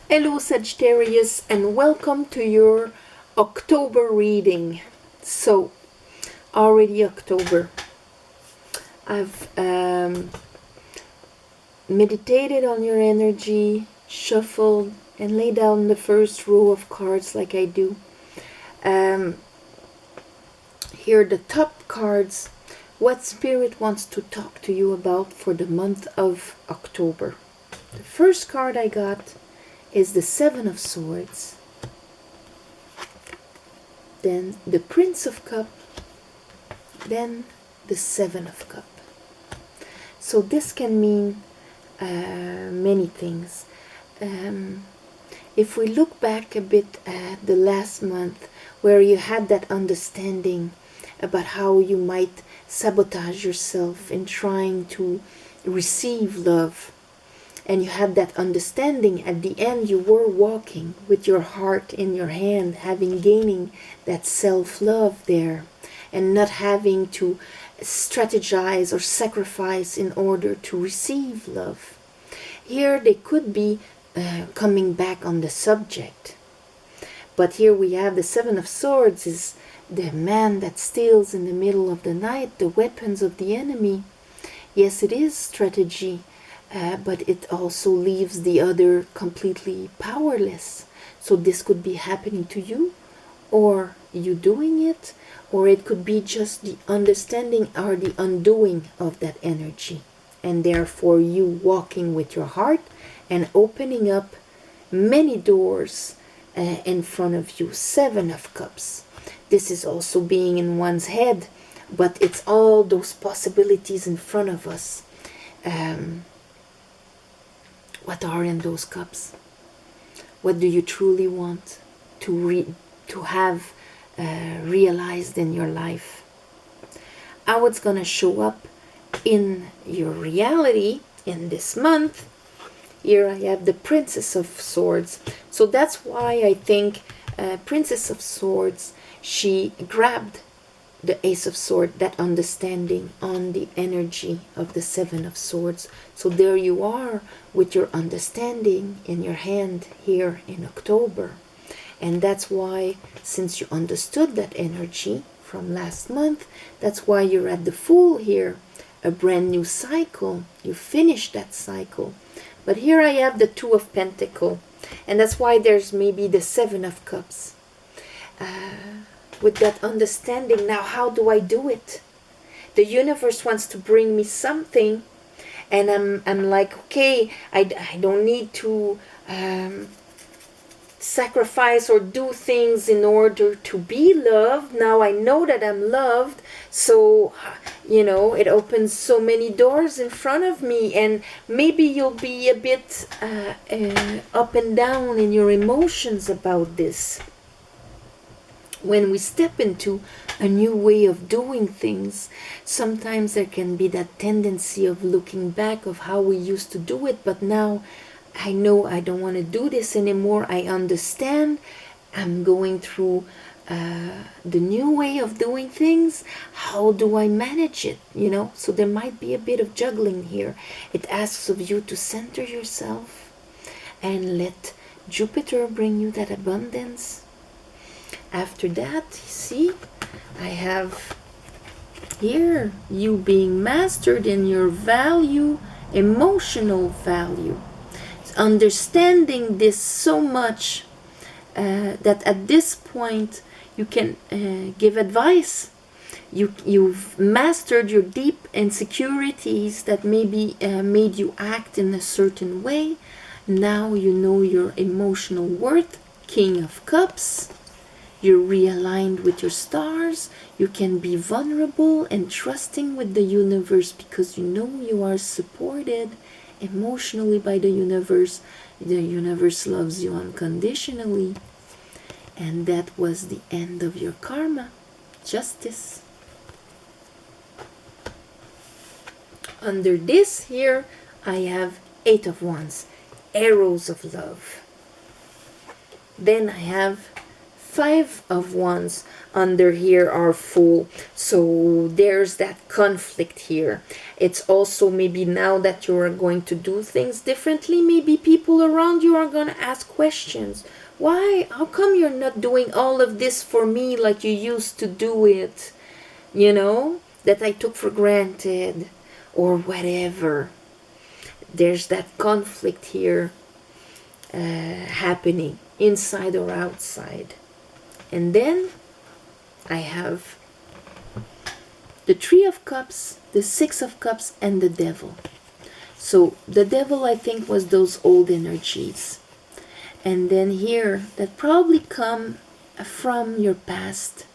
Hello Sagittarius, and welcome to your October reading. So, already October. I've meditated on your energy, shuffled, and laid down the first row of cards like I do. Here are the top cards. What Spirit wants to talk to you about for the month of October. The first card I got is the Seven of Swords, then the Prince of Cups, then the Seven of Cups. So this can mean many things. If we look back a bit at the last month, where you had that understanding about how you might sabotage yourself in trying to receive love, and you had that understanding, at the end you were walking with your heart in your hand, gaining that self-love there, and not having to strategize or sacrifice in order to receive love. Here they could be coming back on the subject. But here we have the Seven of Swords, is the man that steals in the middle of the night, the weapons of the enemy. Yes, it is strategy. But it also leaves the other completely powerless. So this could be happening to you, or you doing it, or it could be just the understanding or the undoing of that energy. And therefore you walking with your heart and opening up many doors in front of you. Seven of Cups. This is also being in one's head, but it's all those possibilities in front of us. What are in those cups? What do you truly want to have realized in your life? How it's going to show up in your reality in this month? Here I have the Princess of Swords. So that's why I think Princess of Swords, she grabbed the Ace of Swords, that understanding on the energy of the Seven of Swords. So there you are with your understanding in your hand here in October. And that's why, since you understood that energy from last month, that's why you're at the Fool here. A brand new cycle. You finished that cycle. But here I have the Two of Pentacles. And that's why there's maybe the Seven of Cups. With that understanding, now how do I do it? The universe wants to bring me something, and I'm like, okay, I don't need to sacrifice or do things in order to be loved. Now I know that I'm loved, so it opens so many doors in front of me, and maybe you'll be a bit up and down in your emotions about this. When we step into a new way of doing things, sometimes there can be that tendency of looking back of how we used to do it, but now I know I don't want to do this anymore. I understand. I'm going through the new way of doing things. How do I manage it? So there might be a bit of juggling here. It asks of you to center yourself and let Jupiter bring you that abundance. After that, you see, I have here you being mastered in your value, emotional value. Understanding this so much that at this point you can give advice. You've mastered your deep insecurities that maybe made you act in a certain way. Now you know your emotional worth. King of Cups. You're realigned with your stars. You can be vulnerable and trusting with the universe because you know you are supported emotionally by the universe. The universe loves you unconditionally. And that was the end of your karma. Justice. Under this here, I have Eight of Wands. Arrows of love. Then I have Five of Wands under here are full. So there's that conflict here. It's also maybe now that you are going to do things differently, maybe people around you are going to ask questions. Why? How come you're not doing all of this for me like you used to do it? You know, that I took for granted or whatever. There's that conflict here happening, inside or outside. And then I have the Three of Cups, the Six of Cups, and the Devil. So the Devil, I think, was those old energies. And then here, that probably come from your past.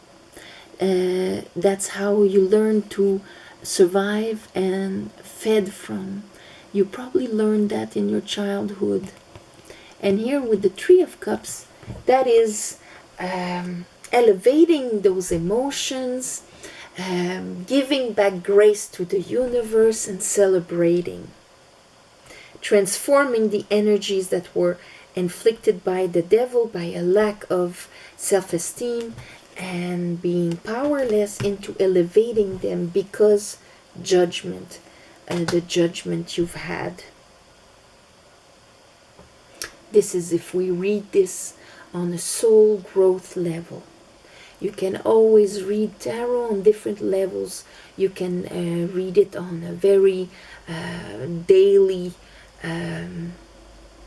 That's how you learn to survive and fed from. You probably learned that in your childhood. And here with the Three of Cups, that is elevating those emotions, giving back grace to the universe and celebrating. Transforming the energies that were inflicted by the devil, by a lack of self-esteem and being powerless, into elevating them because judgment, the judgment you've had. This is if we read this on a soul growth level. You can always read tarot on different levels. You can read it on a very daily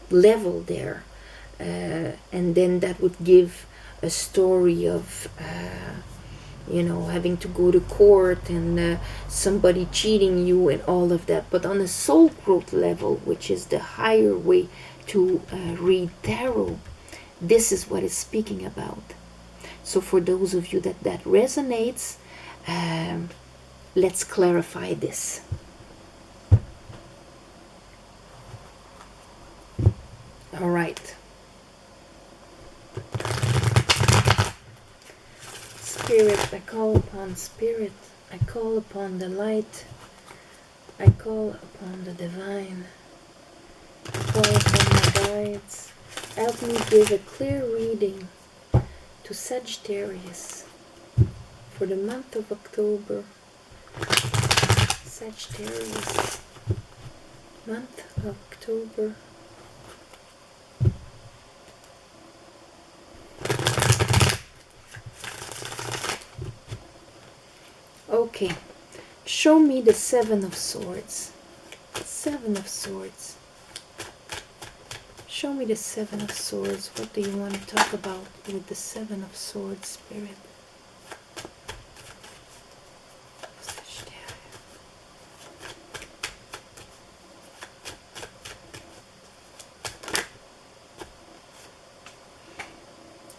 level there. And then that would give a story of having to go to court and somebody cheating you and all of that. But on a soul growth level, which is the higher way to read tarot, this is what it's speaking about. So for those of you that resonates, let's clarify this. All right. Spirit, I call upon Spirit. I call upon the light. I call upon the divine. I call upon my guides. Help me give a clear reading to Sagittarius for the month of October. Sagittarius, month of October. Okay, show me the Seven of Swords. Seven of Swords. Show me the Seven of Swords. What do you want to talk about with the Seven of Swords, Spirit?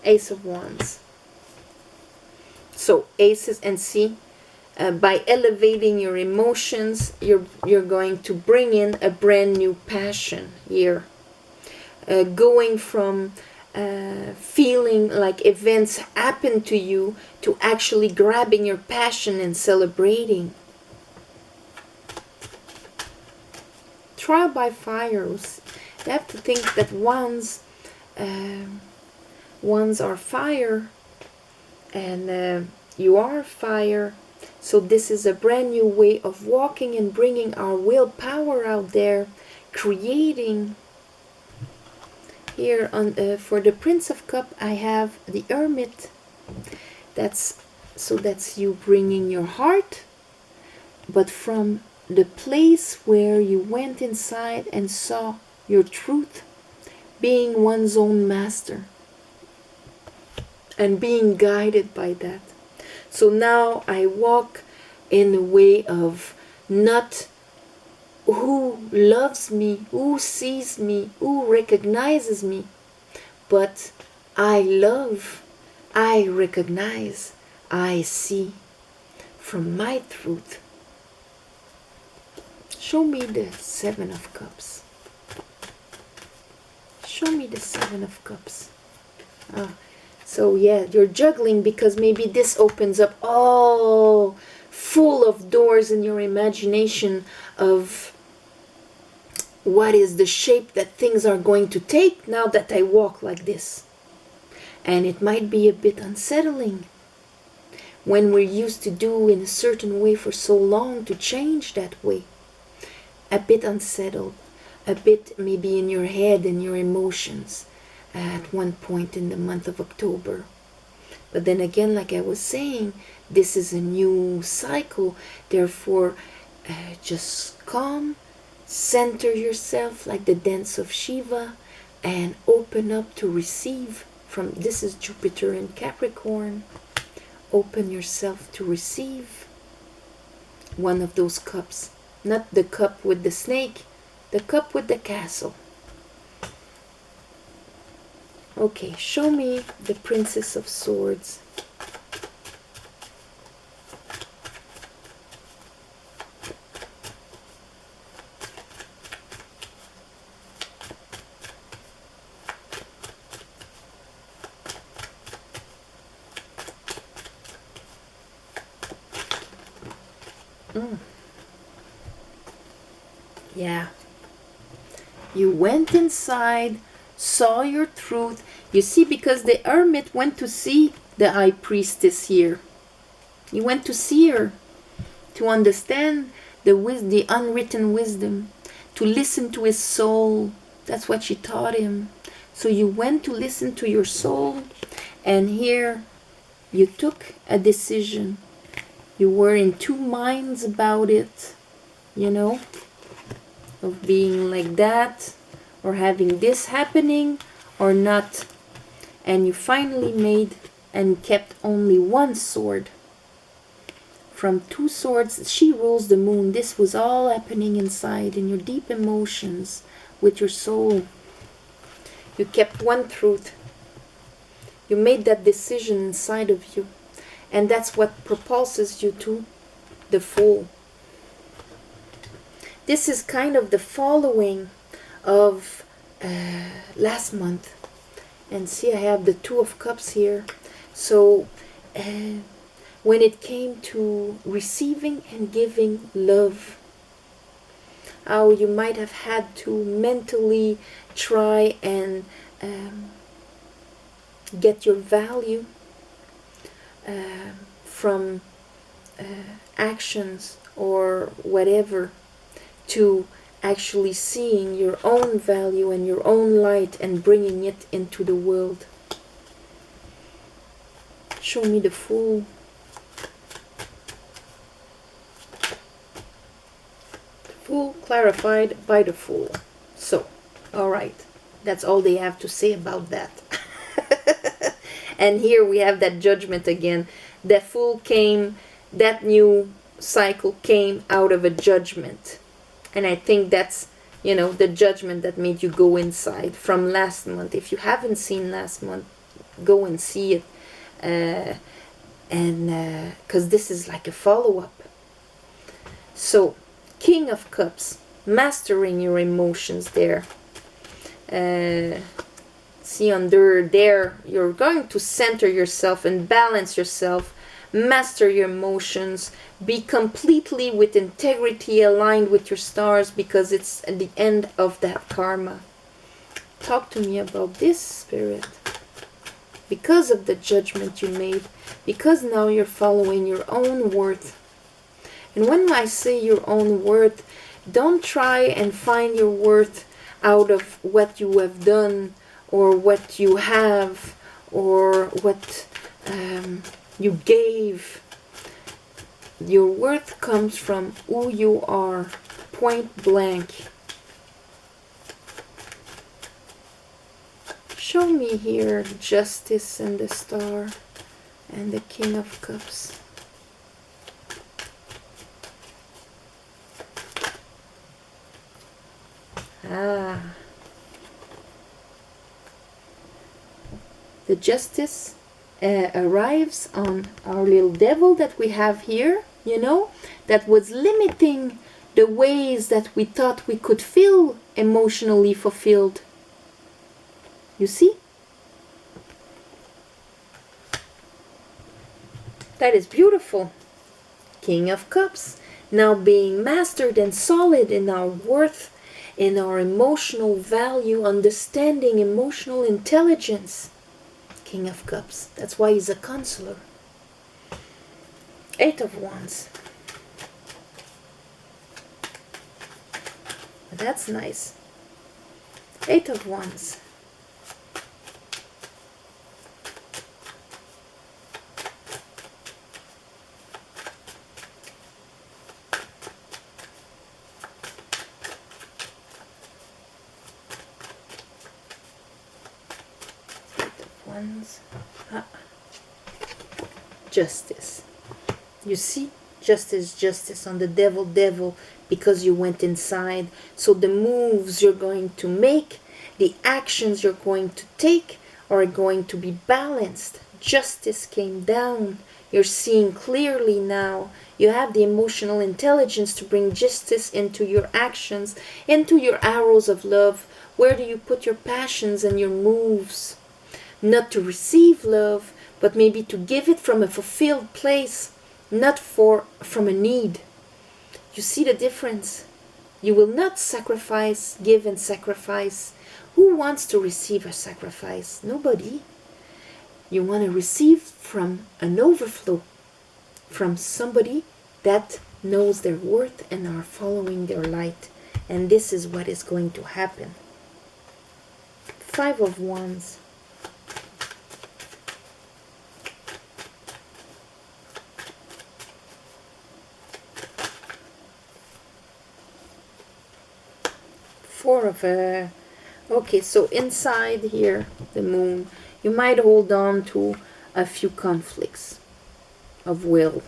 Ace of Wands. So aces, and see, by elevating your emotions, you're going to bring in a brand new passion here. Going from feeling like events happen to you to actually grabbing your passion and celebrating. Trial by fire. You have to think that wands are fire, and you are fire. So this is a brand new way of walking and bringing our willpower out there, creating. Here on for the Prince of Cups, I have the Hermit. That's you bringing your heart, but from the place where you went inside and saw your truth, being one's own master and being guided by that. So now I walk in a way of not who loves me, who sees me, who recognizes me, but I love, I recognize, I see from my truth. Show me the Seven of Cups. Show me the Seven of Cups. So yeah, you're juggling because maybe this opens up all full of doors in your imagination of what is the shape that things are going to take now that I walk like this. And it might be a bit unsettling when we're used to do in a certain way for so long to change that way. A bit unsettled, a bit maybe in your head and your emotions at one point in the month of October. But then again, like I was saying, this is a new cycle. Therefore, just calm, center yourself like the dance of Shiva, and open up to receive from, this is Jupiter in Capricorn. Open yourself to receive one of those cups. Not the cup with the snake, the cup with the castle. Okay, show me the Princess of Swords. Yeah. You went inside, saw your truth. You see, because the hermit went to see the high priestess here. He went to see her, to understand the unwritten wisdom, to listen to his soul. That's what she taught him. So you went to listen to your soul, and here you took a decision. You were in two minds about it, you know, of being like that, or having this happening, or not. And you finally made and kept only one sword. From two swords, she rules the moon. This was all happening inside in your deep emotions with your soul. You kept one truth. You made that decision inside of you. And that's what propulses you to the Fool. This is kind of the following of last month. And see, I have the Two of Cups here. So when it came to receiving and giving love, how you might have had to mentally try and get your value from actions or whatever, to actually seeing your own value and your own light and bringing it into the world. Show me the Fool. Fool clarified by the Fool. So, all right, that's all they have to say about that. And here we have that judgment again. The Fool came, that new cycle came out of a judgment. And I think that's, you know, the judgment that made you go inside from last month. If you haven't seen last month, go and see it. Because this is like a follow-up. So, King of Cups, mastering your emotions there. See, under there, you're going to center yourself and balance yourself, master your emotions, be completely with integrity aligned with your stars, because it's at the end of that karma. Talk to me about this, Spirit. Because of the judgment you made, because now you're following your own worth. And when I say your own worth, don't try and find your worth out of what you have done, or what you have, or what you gave. Your worth comes from who you are, point blank. Show me here Justice and the Star and the King of Cups. The Justice arrives on our little devil that we have here, you know, that was limiting the ways that we thought we could feel emotionally fulfilled. You see? That is beautiful. King of Cups, now being mastered and solid in our worth, in our emotional value, understanding emotional intelligence. King of Cups. That's why he's a counselor. Eight of Wands. That's nice. Eight of Wands. Justice. You see, justice on the devil, because you went inside. So the moves you're going to make, the actions you're going to take are going to be balanced. Justice came down. You're seeing clearly now. You have the emotional intelligence to bring justice into your actions, into your arrows of love. Where do you put your passions and your moves? Not to receive love, but maybe to give it from a fulfilled place, not from a need. You see the difference? You will not sacrifice, give and sacrifice. Who wants to receive a sacrifice? Nobody. You want to receive from an overflow, from somebody that knows their worth and are following their light. And this is what is going to happen. Five of Wands. Four of okay, so inside here, the moon, you might hold on to a few conflicts of will.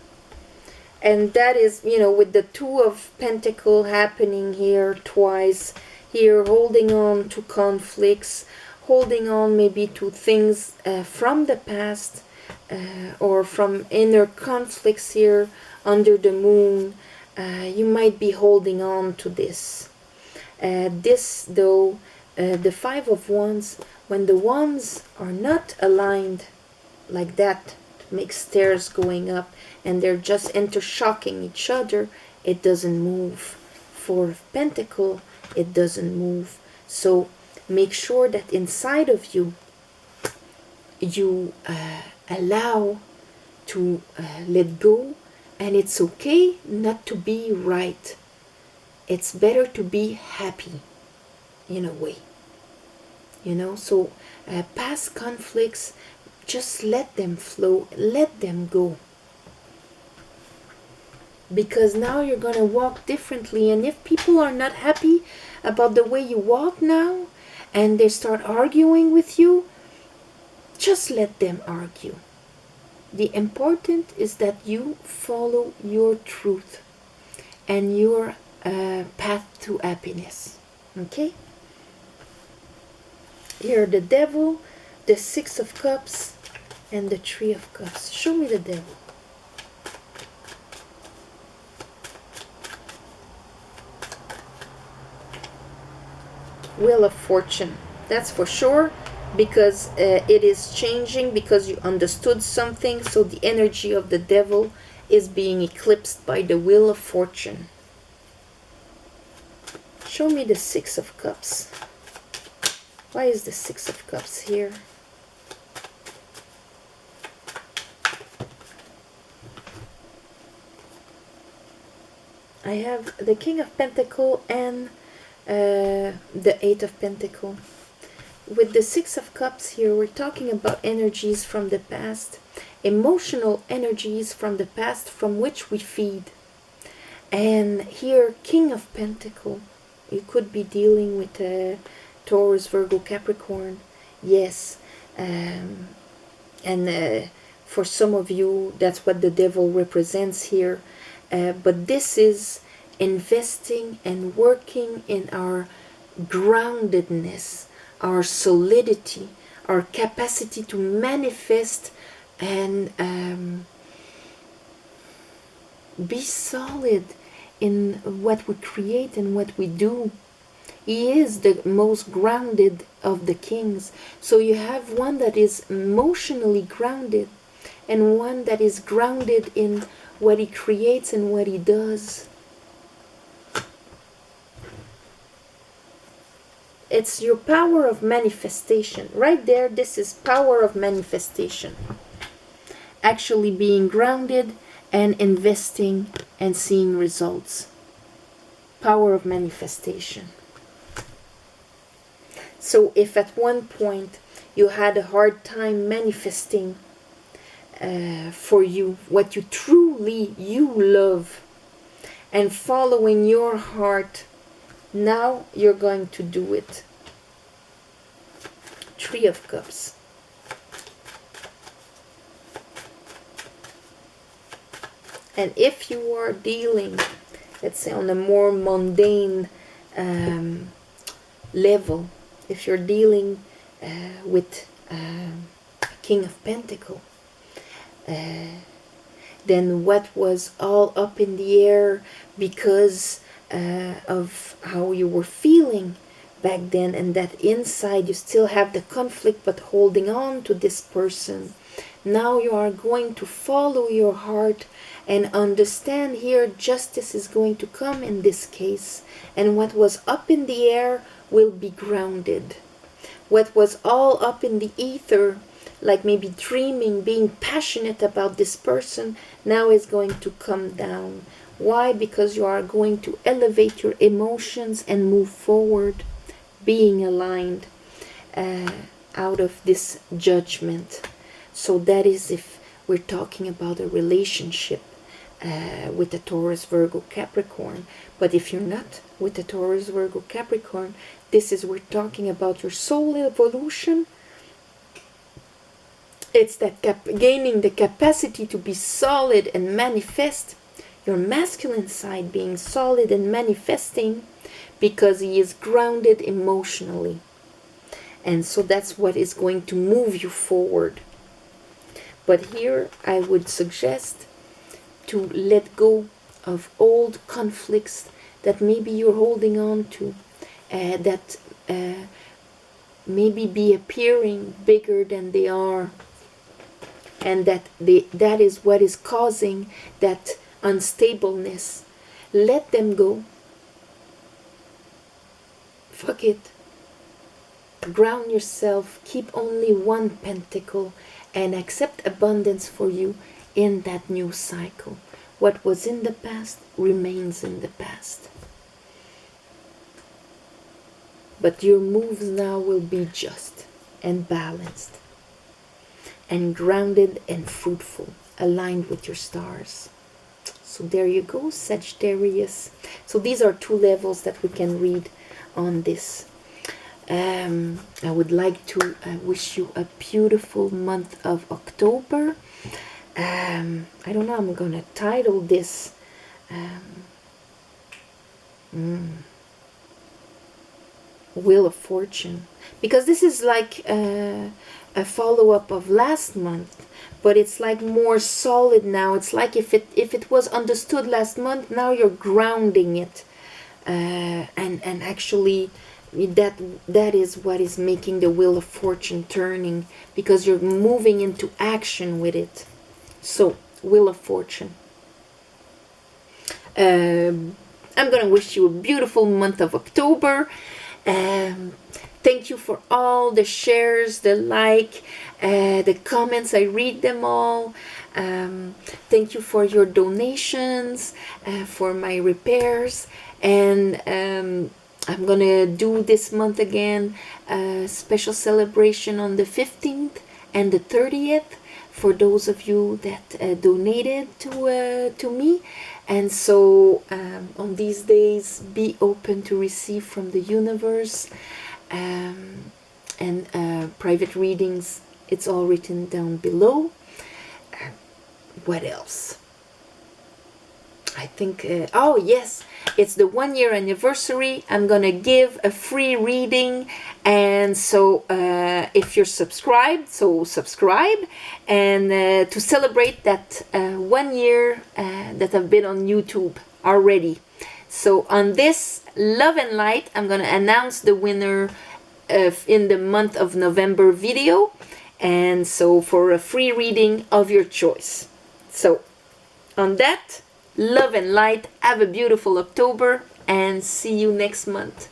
And that is, you know, with the Two of Pentacles happening here twice, here holding on to conflicts, holding on maybe to things from the past, or from inner conflicts here under the moon. You might be holding on to this. This, though, the Five of Wands, when the wands are not aligned like that, make stairs going up, and they're just intershocking each other, it doesn't move. Four of Pentacles, it doesn't move. So make sure that inside of you, you allow to let go, and it's okay not to be right. It's better to be happy in a way, you know. So past conflicts, just let them flow, let them go, because now you're going to walk differently. And if people are not happy about the way you walk now, and they start arguing with you, just let them argue. The important is that you follow your truth and your path to happiness. Okay? Here, the Devil, the Six of Cups, and the Three of Cups. Show me the Devil. Wheel of Fortune. That's for sure, because it is changing, because you understood something. So the energy of the Devil is being eclipsed by the Wheel of Fortune. Show me the Six of Cups. Why is the Six of Cups here? I have the King of Pentacles and the Eight of Pentacles. With the Six of Cups here, we're talking about energies from the past, emotional energies from the past from which we feed. And here, King of Pentacles, you could be dealing with Taurus, Virgo, Capricorn. Yes. And for some of you, that's what the Devil represents here. But this is investing and working in our groundedness, our solidity, our capacity to manifest and be solid in what we create and what we do. He is the most grounded of the kings. So you have one that is emotionally grounded and one that is grounded in what he creates and what he does. it's your power of manifestation. Right there, this is power of manifestation. Actually being grounded and investing and seeing results. Power of manifestation. So if at one point you had a hard time manifesting for you what you truly love and following your heart, now you're going to do it. Three of Cups. And if you are dealing, let's say, on a more mundane level, if you're dealing with King of Pentacles, then what was all up in the air because of how you were feeling back then, and that inside you still have the conflict but holding on to this person, now you are going to follow your heart and understand here justice is going to come in this case, and what was up in the air will be grounded. What was all up in the ether, like maybe dreaming, being passionate about this person, now is going to come down. Why? Because you are going to elevate your emotions and move forward, being aligned out of this judgment. So that is if we're talking about a relationship with a Taurus, Virgo, Capricorn. But if you're not with a Taurus, Virgo, Capricorn, this is we're talking about your soul evolution. It's that gaining the capacity to be solid and manifest. Your masculine side being solid and manifesting because he is grounded emotionally. And so that's what is going to move you forward. But here I would suggest to let go of old conflicts that maybe you're holding on to, that maybe be appearing bigger than they are, and that is what is causing that unstableness. Let them go. Fuck it. Ground yourself. Keep only one pentacle and accept abundance for you in that new cycle. What was in the past remains in the past. But your moves now will be just and balanced and grounded and fruitful, aligned with your stars. So there you go, Sagittarius. So these are two levels that we can read on this. I would like to wish you a beautiful month of October. I don't know, I'm going to title this Wheel of Fortune, because this is like a follow-up of last month, but it's like more solid now. It's like if it was understood last month, now you're grounding it, and actually that is what is making the Wheel of Fortune turning, because you're moving into action with it. So Wheel of Fortune. I'm gonna wish you a beautiful month of October. Thank you for all the shares, the the comments. I read them all. Thank you for your donations for my repairs. And I'm gonna do this month again a special celebration on the 15th and the 30th for those of you that donated to me. And so on these days, be open to receive from the universe. And private readings, it's all written down below. What else? I think, oh yes, it's the 1-year anniversary. I'm gonna give a free reading, and so if you're subscribed, so subscribe, and to celebrate that 1 year that I've been on YouTube already. So on this Love and Light, I'm gonna announce the winner in the month of November video, and so for a free reading of your choice. So on that, love and light, have a beautiful October, and see you next month.